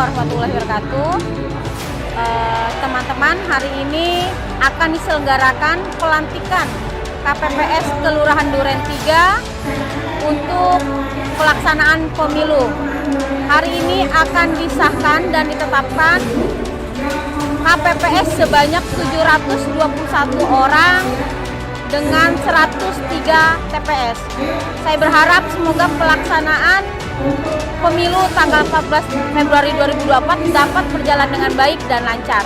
warahmatullahi wabarakatuh. Teman-teman, hari ini akan diselenggarakan pelantikan KPPS Kelurahan Duren 3 untuk pelaksanaan pemilu. Hari ini akan disahkan dan ditetapkan KPPS sebanyak 721 orang dengan 103 TPS. Saya berharap semoga pelaksanaan pemilu tanggal 14 Februari 2024 dapat berjalan dengan baik dan lancar.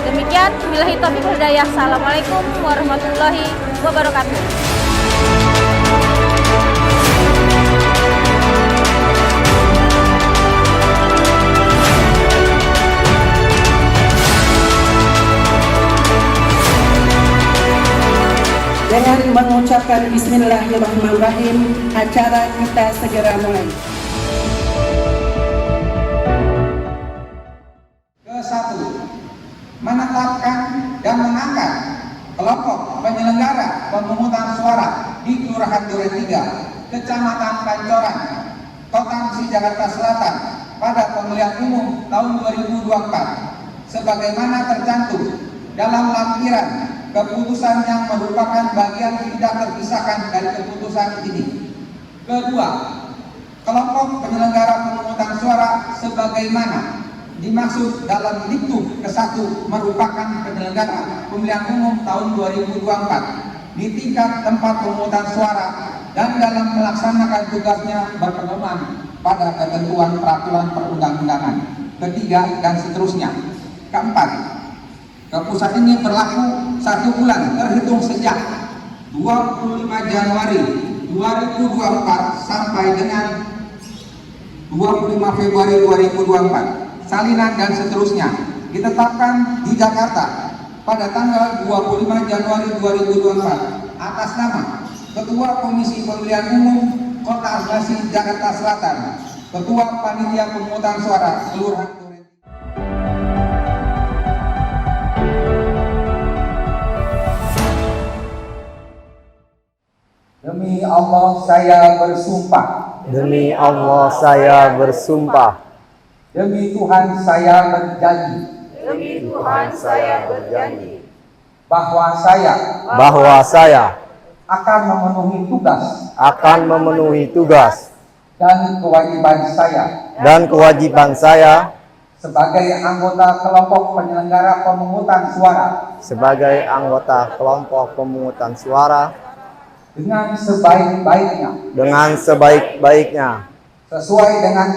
Demikian, billahi taufiq wal hidayah. Assalamualaikum warahmatullahi wabarakatuh. Dengan mengucapkan Bismillahirrahmanirrahim, acara kita segera mulai. Ke-1, menetapkan dan mengangkat kelompok penyelenggara pemungutan suara di Kelurahan Duren 3, Kecamatan Pancoran, Kota Jakarta Selatan pada pemilihan umum tahun 2024 sebagaimana tercantum dalam lampiran keputusan yang merupakan bagian tidak terpisahkan dari keputusan ini. Kedua, kelompok penyelenggara pemungutan suara sebagaimana dimaksud dalam diktum ke-1 merupakan penyelenggara pemilihan umum tahun 2024 di tingkat tempat pemungutan suara dan dalam melaksanakan tugasnya berpedoman pada ketentuan peraturan perundang-undangan. Ketiga, dan seterusnya. Keempat, keputusan ini berlaku 1 bulan terhitung sejak 25 Januari 2024 sampai dengan 25 Februari 2024. Salinan dan seterusnya ditetapkan di Jakarta pada tanggal 25 Januari 2024 atas nama Ketua Komisi Pemilihan Umum Kota Bekasi Jakarta Selatan, Ketua Panitia Pemungutan Suara Kelurahan Duren. Demi Allah saya bersumpah. Demi Allah saya bersumpah. Demi Tuhan saya berjanji. Demi Tuhan saya berjanji. Bahwa saya akan memenuhi tugas dan kewajiban saya sebagai anggota kelompok penyelenggara pemungutan suara dengan sebaik-baiknya sesuai dengan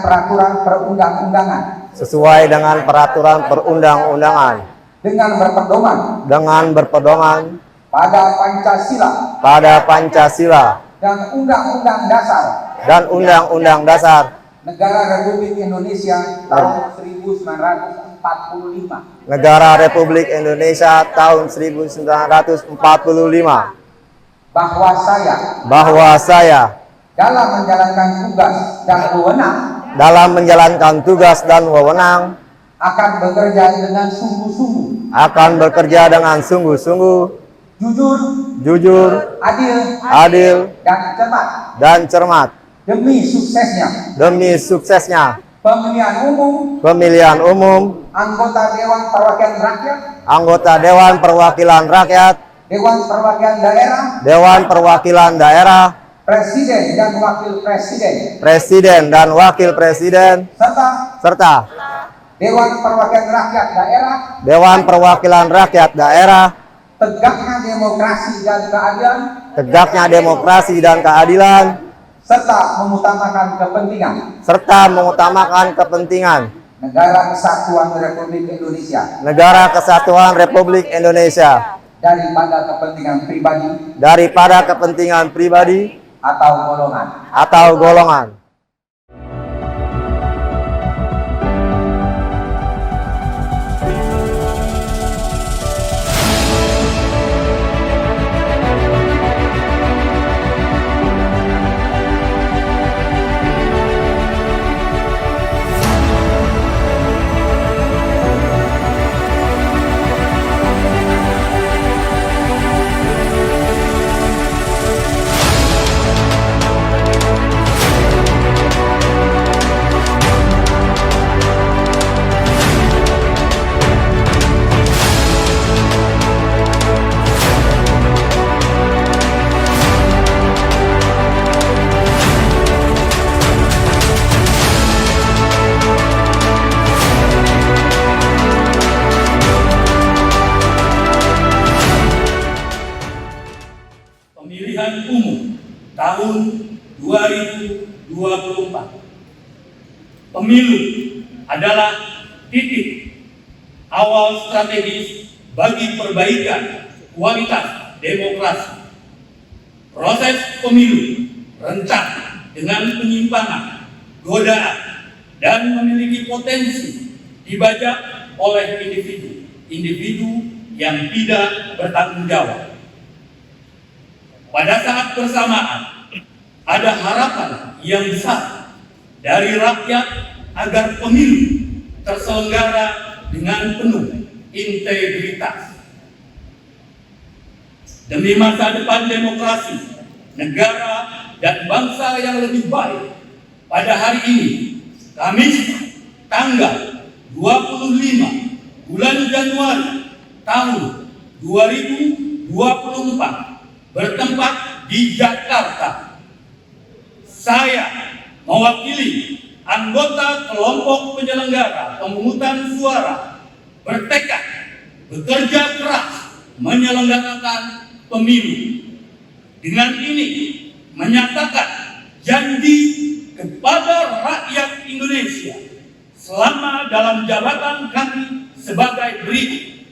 peraturan perundang-undangan dengan berpedoman pada Pancasila dan Undang-Undang Dasar Negara Republik Indonesia tahun 1945. Bahwa saya dalam menjalankan tugas dan wewenang akan bekerja dengan sungguh-sungguh, jujur, adil, dan cermat demi suksesnya pemilihan umum anggota Dewan Perwakilan Rakyat, Dewan Perwakilan Daerah, Presiden dan Wakil Presiden, serta Dewan Perwakilan Rakyat Daerah, tegaknya demokrasi dan keadilan, serta mengutamakan kepentingan Negara Kesatuan Republik Indonesia daripada kepentingan pribadi atau golongan. tahun 2024. Pemilu adalah titik awal strategis bagi perbaikan kualitas demokrasi. Proses pemilu rentan dengan penyimpangan, godaan, dan memiliki potensi dibajak oleh individu yang tidak bertanggung jawab. Pada saat bersamaan, ada harapan yang besar dari rakyat agar pemilu terselenggara dengan penuh integritas. Demi masa depan demokrasi, negara, dan bangsa yang lebih baik, pada hari ini, Kamis tanggal 25 bulan Januari tahun 2024 bertempat di Jakarta. Saya mewakili anggota kelompok penyelenggara pemungutan suara bertekad bekerja keras menyelenggarakan pemilu. Dengan ini menyatakan janji kepada rakyat Indonesia selama dalam jabatan kami sebagai berikut.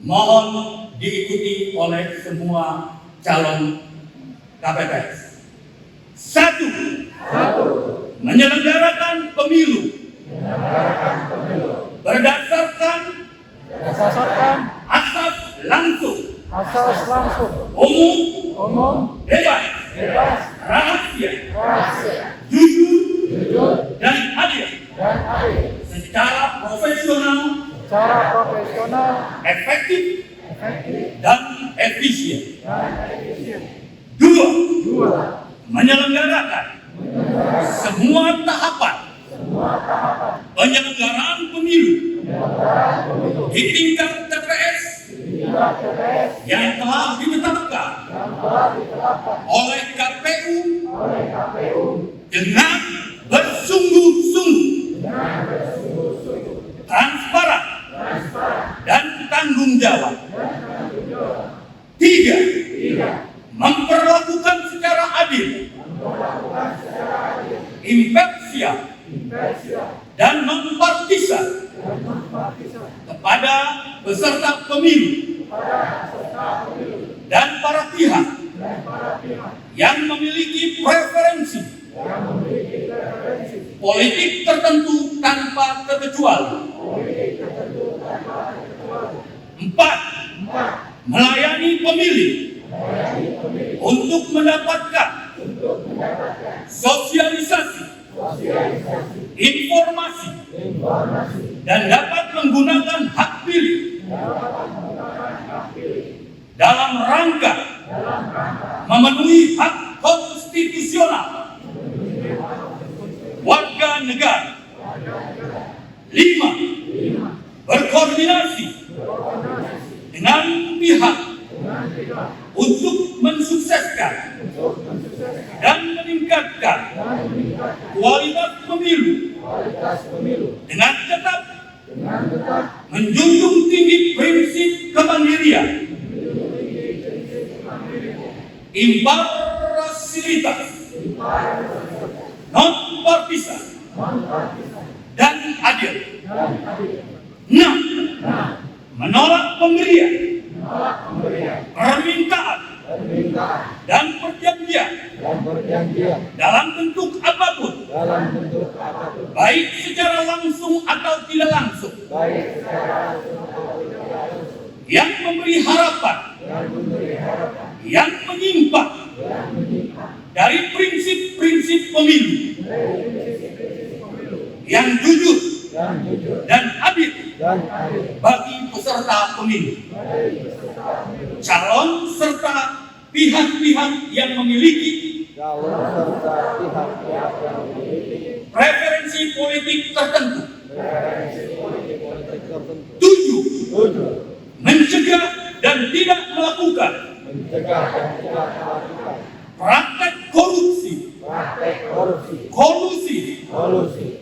Mohon diikuti oleh semua calon KPPS. 1. Menyelenggarakan pemilu berdasarkan asas langsung, umum, bebas, rahasia, jujur, dan adil, secara profesional, efektif, dan efisien. 2. Menyelenggarakan semua tahapan penyelenggaraan pemilu di tingkat TPS yang telah ditetapkan oleh KPU dengan bersungguh-sungguh, transparan, dan tanggung jawab. 3. Memperlakukan secara adil, imparsial, dan non-partisan kepada peserta pemilu dan para pihak yang memiliki preferensi politik tertentu tanpa terkecuali. 4. Melayani pemilih untuk mendapatkan sosialisasi, informasi, dan dapat menggunakan hak pilih dalam rangka memenuhi hak konstitusional warga negara. 5. Berkoordinasi dengan pihak untuk mensukseskan dan meningkatkan kualitas pemilu dengan tetap menjunjung tinggi prinsip kemandirian, imparsialitas, non-partisan, dan adil. 6. Menolak pemberian, permintaan, dan perjanjian dalam bentuk apapun, baik secara langsung atau tidak langsung, yang memberi harapan, yang menyimpang dari prinsip-prinsip pemilu, yang jujur dan adil bagi peserta pemilu, calon serta pihak-pihak yang memiliki preferensi politik tertentu. 7. Mencegah dan tidak melakukan praktek korupsi, kolusi,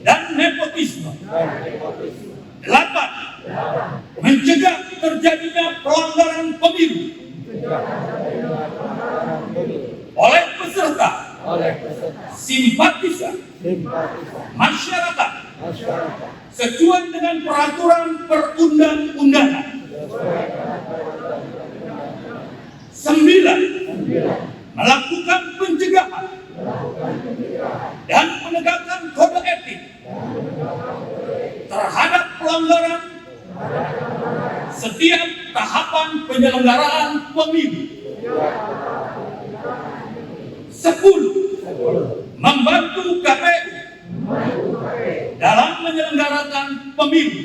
dan nepotisme. 8. Mencegah terjadinya pelanggaran pemilu oleh peserta simpatisan masyarakat sesuai dengan peraturan perundang-undangan. 9. Melakukan pencegahan dan penegakan kode etik terhadap pelanggaran setiap tahapan penyelenggaraan pemilu. 10. Membantu KPU dalam menyelenggarakan pemilu